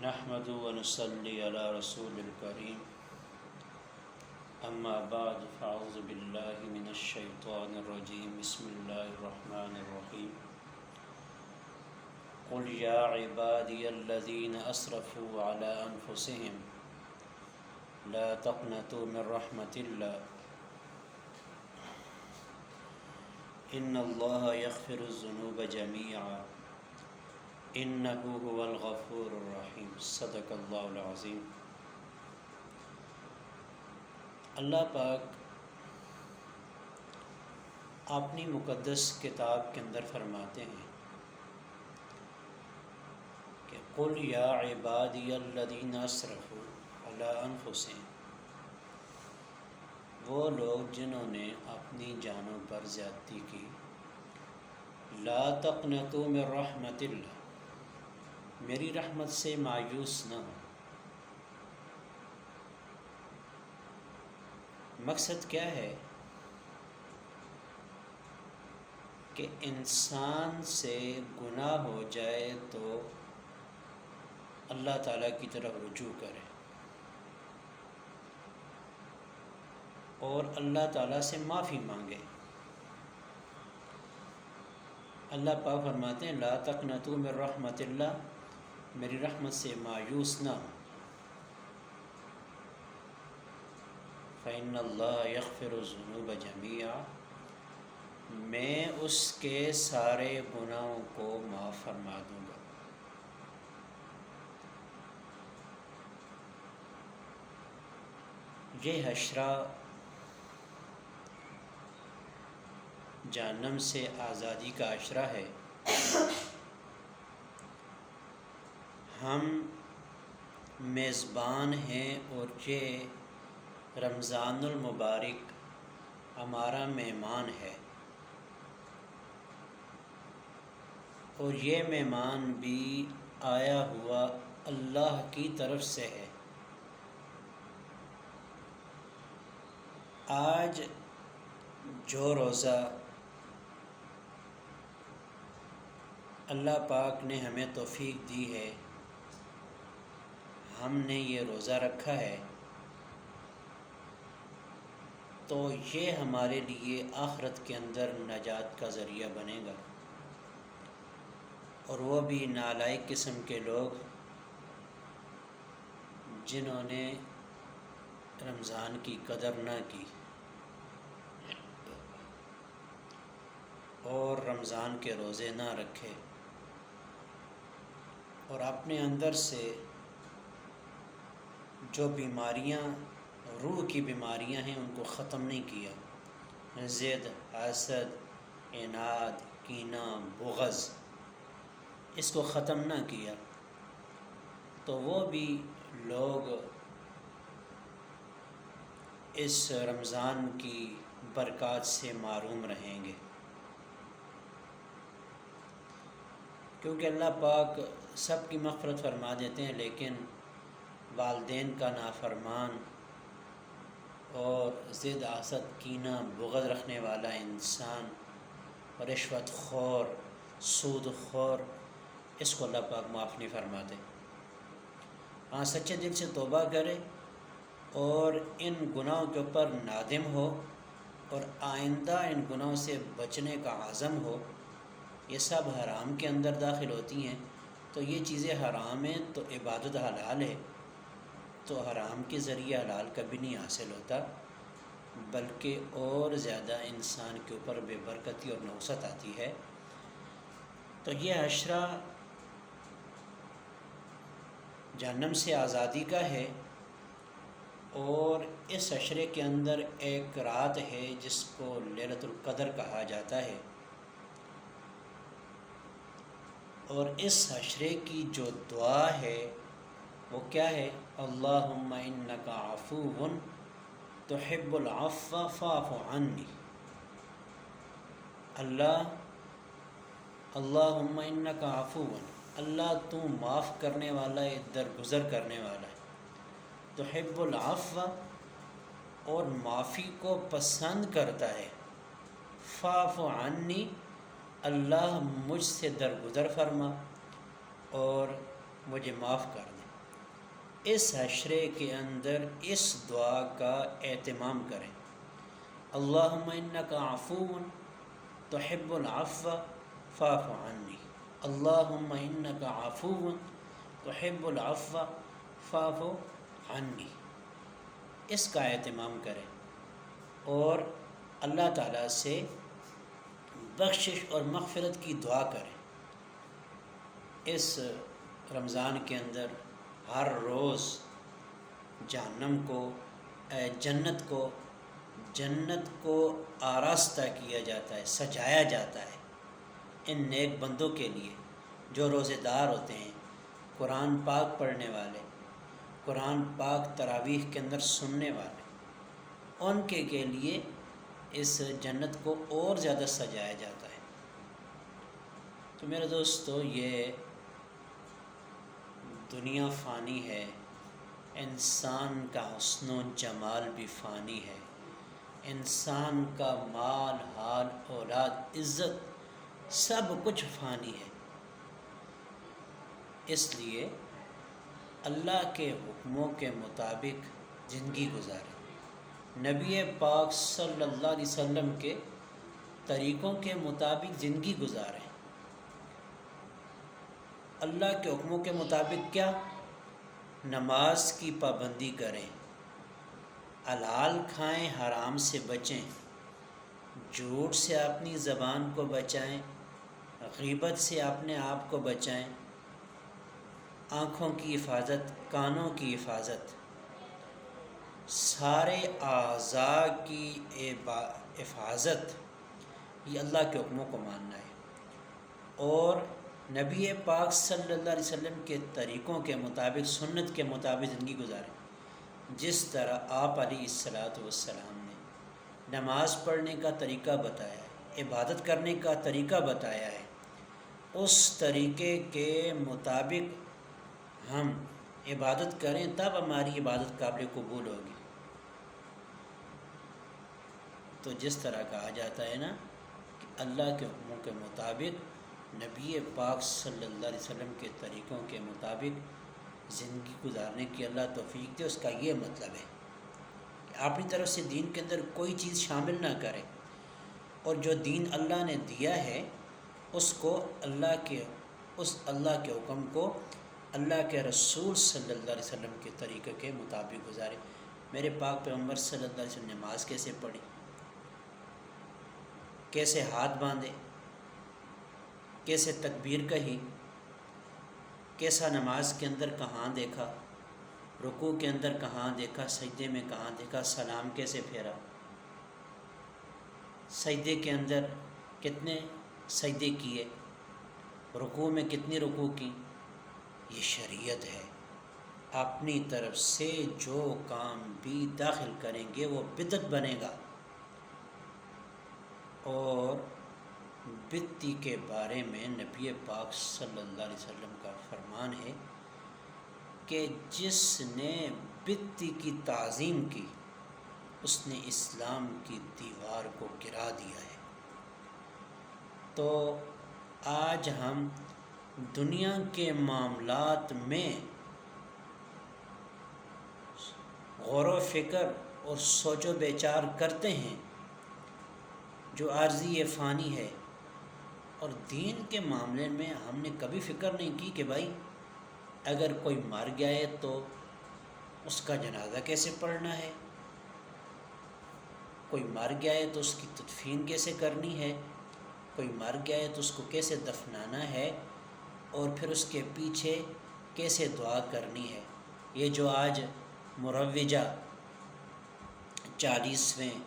نحمد ونصلي على رسول الكريم اما بعد فاعوذ بالله من الشيطان الرجيم بسم الله الرحمن الرحيم قل يا عبادي الذين اسرفوا على انفسهم لا تقنطوا من رحمة الله ان الله يغفر الذنوب جميعا انه هو الغفور الرحیم صدق اللہ العظیم۔ اللہ پاک اپنی مقدس کتاب کے اندر فرماتے ہیں کہ قل یا عبادی الذین اسرفوا علی انفسہم، وہ لوگ جنہوں نے اپنی جانوں پر زیادتی کی، لا تقنطوا من رحمت اللہ، میری رحمت سے مایوس نہ ہو۔ مقصد کیا ہے کہ انسان سے گناہ ہو جائے تو اللہ تعالیٰ کی طرف رجوع کرے اور اللہ تعالیٰ سے معافی مانگے۔ اللہ پاک فرماتے ہیں لا تقنطوا من رحمت اللہ، میری رحمت سے مایوس نہ ہو۔ فإن اللہ یغفر الذنوب جميعا، میں اس کے سارے گناہوں کو معاف فرما دوں گا۔ یہ حشرہ جہنم سے آزادی کا عشرہ ہے۔ ہم میزبان ہیں اور یہ رمضان المبارک ہمارا مہمان ہے، اور یہ مہمان بھی آیا ہوا اللہ کی طرف سے ہے۔ آج جو روزہ اللہ پاک نے ہمیں توفیق دی ہے، ہم نے یہ روزہ رکھا ہے، تو یہ ہمارے لیے آخرت کے اندر نجات کا ذریعہ بنے گا۔ اور وہ بھی نالائق قسم کے لوگ جنہوں نے رمضان کی قدر نہ کی اور رمضان کے روزے نہ رکھے اور اپنے اندر سے جو بیماریاں روح کی بیماریاں ہیں ان کو ختم نہیں کیا، ضد، حسد، عناد، کینہ، بغض، اس کو ختم نہ کیا، تو وہ بھی لوگ اس رمضان کی برکات سے محروم رہیں گے، کیونکہ اللہ پاک سب کی مغفرت فرما دیتے ہیں، لیکن والدین کا نافرمان اور ضد، حسد، کینہ، بغض رکھنے والا انسان، رشوت خور، سود خور، اس کو اللہ پاک معاف نہیں فرماتے۔ ہاں، سچے دل سے توبہ کرے اور ان گناہوں کے اوپر نادم ہو اور آئندہ ان گناہوں سے بچنے کا عزم ہو۔ یہ سب حرام کے اندر داخل ہوتی ہیں، تو یہ چیزیں حرام ہیں تو عبادت حلال ہے، تو حرام کے ذریعے حلال کبھی نہیں حاصل ہوتا، بلکہ اور زیادہ انسان کے اوپر بے برکتی اور نحوست آتی ہے۔ تو یہ عشرہ جہنم سے آزادی کا ہے، اور اس عشرے کے اندر ایک رات ہے جس کو لیلۃ القدر کہا جاتا ہے، اور اس عشرے کی جو دعا ہے وہ کیا ہے؟ اللہم انک عفو تحب العفو فاعف عنی۔ اللہم انک عفو، اللہ تو معاف کرنے والا ہے، درگزر کرنے والا ہے، تحب العفو، اور معافی کو پسند کرتا ہے، فاعف عنی، اللہ مجھ سے درگزر فرما اور مجھے معاف کر دے۔ اس حشرے کے اندر اس دعا کا اہتمام کریں، اللہم انک عفو تحب العفو فاعف عنی، اللہم انک عفو تحب العفو فاعف عنی، اس کا اہتمام کریں اور اللہ تعالیٰ سے بخشش اور مغفرت کی دعا کریں۔ اس رمضان کے اندر ہر روز جہنم کو جنت کو آراستہ کیا جاتا ہے، سجایا جاتا ہے ان نیک بندوں کے لیے جو روزے دار ہوتے ہیں، قرآن پاک پڑھنے والے، قرآن پاک تراویح کے اندر سننے والے، ان کے لیے اس جنت کو اور زیادہ سجایا جاتا ہے۔ تو میرے دوستو، یہ دنیا فانی ہے، انسان کا حسن و جمال بھی فانی ہے، انسان کا مال، حال، اولاد، عزت سب کچھ فانی ہے۔ اس لیے اللہ کے حکموں کے مطابق زندگی گزاریں، نبی پاک صلی اللہ علیہ وسلم کے طریقوں کے مطابق زندگی گزاریں۔ اللہ کے حکموں کے مطابق کیا؟ نماز کی پابندی کریں، حلال کھائیں، حرام سے بچیں، جھوٹ سے اپنی زبان کو بچائیں، غیبت سے اپنے آپ کو بچائیں، آنکھوں کی حفاظت، کانوں کی حفاظت، سارے اعضاء کی حفاظت، یہ اللہ کے حکموں کو ماننا ہے اور نبی پاک صلی اللہ علیہ وسلم کے طریقوں کے مطابق، سنت کے مطابق زندگی گزاریں۔ جس طرح آپ علیہ الصلاۃ والسلام نے نماز پڑھنے کا طریقہ بتایا ہے، عبادت کرنے کا طریقہ بتایا ہے، اس طریقے کے مطابق ہم عبادت کریں تب ہماری عبادت قابل قبول ہوگی۔ تو جس طرح کہا جاتا ہے نا کہ اللہ کے حکموں کے مطابق، نبی پاک صلی اللہ علیہ وسلم کے طریقوں کے مطابق زندگی گزارنے کی اللہ توفیق دے، اس کا یہ مطلب ہے کہ اپنی طرف سے دین کے اندر کوئی چیز شامل نہ کرے اور جو دین اللہ نے دیا ہے اس کو اللہ کے حکم کو اللہ کے رسول صلی اللہ علیہ وسلم کے طریقے کے مطابق گزارے۔ میرے پاک پیغمبر صلی اللہ علیہ وسلم نے نماز کیسے پڑھی، کیسے ہاتھ باندھے، کیسے تکبیر کہی، کیسا نماز کے اندر کہاں دیکھا، رکوع کے اندر کہاں دیکھا، سجدے میں کہاں دیکھا، سلام کیسے پھیرا، سجدے کے اندر کتنے سجدے کیے، رکوع میں کتنی رکوع کی، یہ شریعت ہے۔ اپنی طرف سے جو کام بھی داخل کریں گے وہ بدعت بنے گا۔ اور بدعتی کے بارے میں نبی پاک صلی اللہ علیہ وسلم کا فرمان ہے کہ جس نے بدعتی کی تعظیم کی اس نے اسلام کی دیوار کو گرا دیا ہے۔ تو آج ہم دنیا کے معاملات میں غور و فکر اور سوچ و بچار کرتے ہیں جو عارضی فانی ہے، اور دین کے معاملے میں ہم نے کبھی فکر نہیں کی کہ بھائی اگر کوئی مر گیا ہے تو اس کا جنازہ کیسے پڑھنا ہے، کوئی مر گیا ہے تو اس کی تدفین کیسے کرنی ہے، کوئی مر گیا ہے تو اس کو کیسے دفنانا ہے، اور پھر اس کے پیچھے کیسے دعا کرنی ہے۔ یہ جو آج مروجہ 40ویں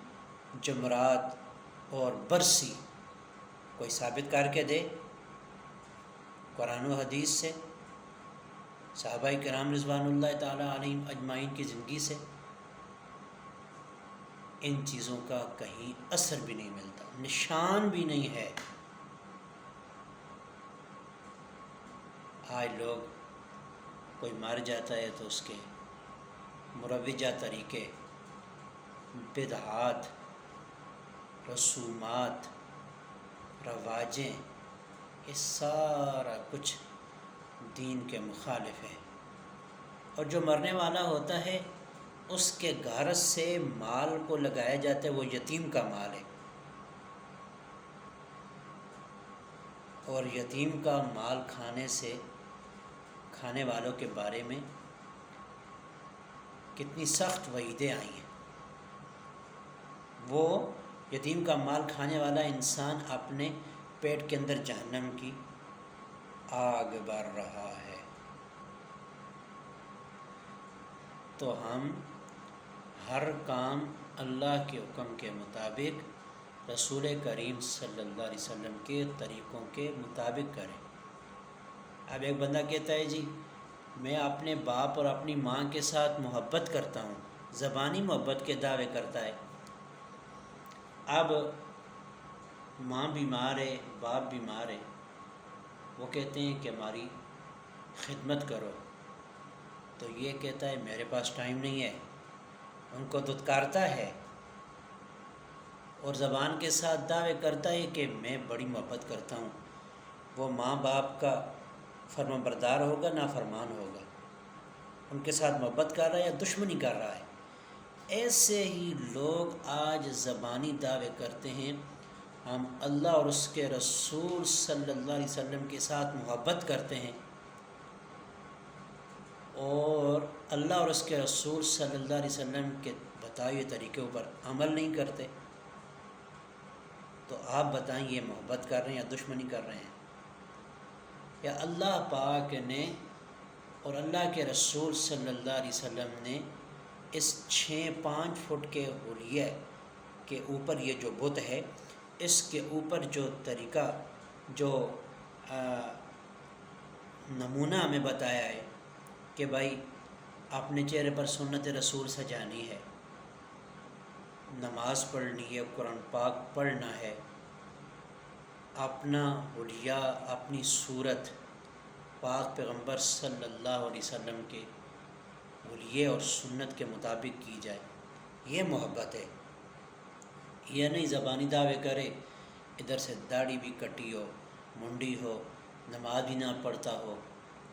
جمعرات اور برسی کوئی ثابت کر کے دے قرآن و حدیث سے، صحابہ کرام رضوان اللہ تعالیٰ علیہم اجمعین کی زندگی سے، ان چیزوں کا کہیں اثر بھی نہیں ملتا، نشان بھی نہیں ہے۔ آج لوگ کوئی مر جاتا ہے تو اس کے مروجہ طریقے، بدعات، رسومات، رواجیں، یہ سارا کچھ دین کے مخالف ہے اور جو مرنے والا ہوتا ہے اس کے غرض سے مال کو لگایا جاتا ہے، وہ یتیم کا مال ہے، اور یتیم کا مال کھانے والوں کے بارے میں کتنی سخت وعیدیں آئی ہیں۔ وہ یتیم کا مال کھانے والا انسان اپنے پیٹ کے اندر جہنم کی آگ بر رہا ہے۔ تو ہم ہر کام اللہ کے حکم کے مطابق رسول کریم صلی اللہ علیہ وسلم کے طریقوں کے مطابق کریں۔ اب ایک بندہ کہتا ہے جی میں اپنے باپ اور اپنی ماں کے ساتھ محبت کرتا ہوں، زبانی محبت کے دعوے کرتا ہے، اب ماں بیمار ہے، باپ بیمار ہے، وہ کہتے ہیں کہ ہماری خدمت کرو، تو یہ کہتا ہے میرے پاس ٹائم نہیں ہے، ان کو دھتکارتا ہے اور زبان کے ساتھ دعوے کرتا ہے کہ میں بڑی محبت کرتا ہوں۔ وہ ماں باپ کا فرمان بردار ہوگا، نافرمان ہوگا، ان کے ساتھ محبت کر رہا ہے یا دشمنی کر رہا ہے۔ ایسے ہی لوگ آج زبانی دعوے کرتے ہیں ہم اللہ اور اس کے رسول صلی اللہ علیہ وسلم کے ساتھ محبت کرتے ہیں، اور اللہ اور اس کے رسول صلی اللہ علیہ وسلم کے بتائے ہوئے طریقوں پر عمل نہیں کرتے، تو آپ بتائیں یہ محبت کر رہے ہیں یا دشمنی کر رہے ہیں؟ یا اللہ پاک نے اور اللہ کے رسول صلی اللہ علیہ وسلم نے اس 5 فٹ کے حلیہ کے اوپر یہ جو بت ہے، اس کے اوپر جو طریقہ، جو نمونہ ہمیں بتایا ہے کہ بھائی اپنے چہرے پر سنت رسول سجانی ہے، نماز پڑھنی ہے، قرآن پاک پڑھنا ہے، اپنا حلیہ، اپنی صورت پاک پیغمبر صلی اللہ علیہ وسلم کے حلیے اور سنت کے مطابق کی جائے، یہ محبت ہے۔ یہ نہیں زبانی دعوے کرے، ادھر سے داڑھی بھی کٹی ہو، منڈی ہو، نماز بھی نہ پڑھتا ہو،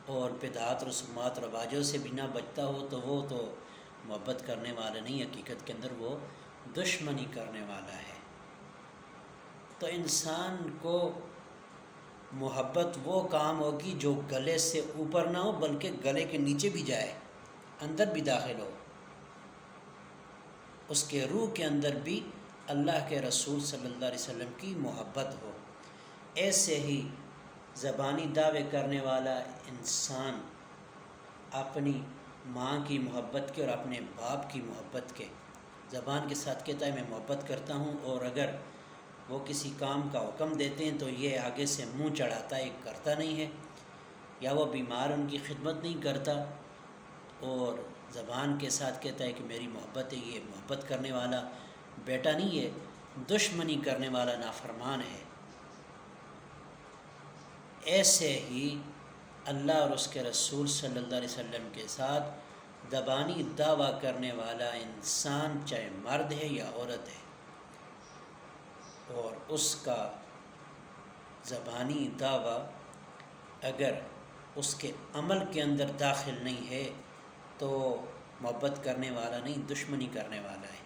اور بدعات رسومات رواجوں سے بھی نہ بچتا ہو، تو وہ تو محبت کرنے والا نہیں، حقیقت کے اندر وہ دشمنی کرنے والا ہے۔ تو انسان کو محبت وہ کام ہوگی جو گلے سے اوپر نہ ہو بلکہ گلے کے نیچے بھی جائے، اندر بھی داخل ہو، اس کے روح کے اندر بھی اللہ کے رسول صلی اللہ علیہ وسلم کی محبت ہو۔ ایسے ہی زبانی دعوے کرنے والا انسان اپنی ماں کی محبت کے اور اپنے باپ کی محبت کے زبان کے ساتھ کہتا ہے میں محبت کرتا ہوں، اور اگر وہ کسی کام کا حکم دیتے ہیں تو یہ آگے سے منہ چڑھاتا ہے، کرتا نہیں ہے، یا وہ بیمار ان کی خدمت نہیں کرتا اور زبان کے ساتھ کہتا ہے کہ میری محبت ہے، یہ محبت کرنے والا بیٹا نہیں ہے، دشمنی کرنے والا نافرمان ہے۔ ایسے ہی اللہ اور اس کے رسول صلی اللہ علیہ وسلم کے ساتھ زبانی دعویٰ کرنے والا انسان چاہے مرد ہے یا عورت ہے، اور اس کا زبانی دعویٰ اگر اس کے عمل کے اندر داخل نہیں ہے تو محبت کرنے والا نہیں، دشمنی کرنے والا ہے۔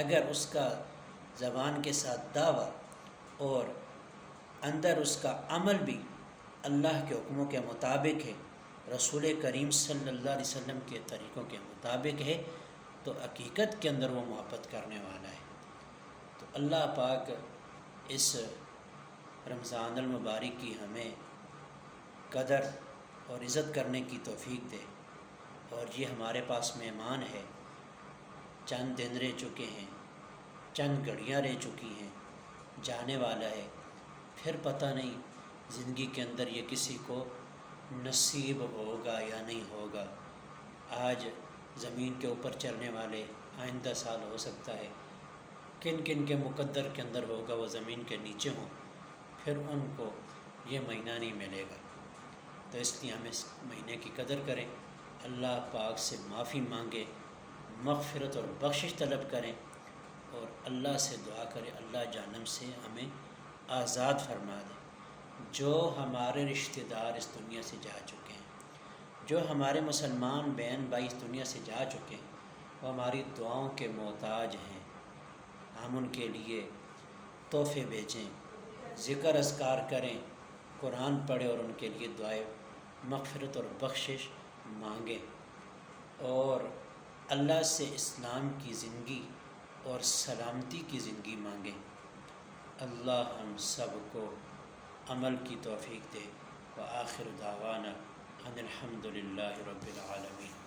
اگر اس کا زبان کے ساتھ دعویٰ اور اندر اس کا عمل بھی اللہ کے حکموں کے مطابق ہے، رسول کریم صلی اللہ علیہ وسلم کے طریقوں کے مطابق ہے، تو حقیقت کے اندر وہ محبت کرنے والا ہے۔ تو اللہ پاک اس رمضان المبارک کی ہمیں قدر اور عزت کرنے کی توفیق دے، اور یہ ہمارے پاس مہمان ہے، چند دن رہ چکے ہیں، چند گھڑیاں رہ چکی ہیں، جانے والا ہے، پھر پتہ نہیں زندگی کے اندر یہ کسی کو نصیب ہوگا یا نہیں ہوگا۔ آج زمین کے اوپر چلنے والے آئندہ سال ہو سکتا ہے کن کن کے مقدر کے اندر ہوگا وہ زمین کے نیچے ہوں، پھر ان کو یہ مہینہ نہیں ملے گا۔ تو اس لیے ہم اس مہینے کی قدر کریں، اللہ پاک سے معافی مانگیں، مغفرت اور بخشش طلب کریں، اور اللہ سے دعا کریں اللہ جہنم سے ہمیں آزاد فرما دے۔ جو ہمارے رشتہ دار اس دنیا سے جا چکے ہیں، جو ہمارے مسلمان بہن بھائی اس دنیا سے جا چکے ہیں وہ ہماری دعاؤں کے محتاج ہیں۔ ہم ان کے لیے تحفے بھیجیں، ذکر اذکار کریں، قرآن پڑھیں اور ان کے لیے دعائیں مغفرت اور بخشش مانگیں، اور اللہ سے اسلام کی زندگی اور سلامتی کی زندگی مانگیں۔ اللہ ہم سب کو عمل کی توفیق دے۔ وآخر دعوانا ان الحمد للہ رب العالمین۔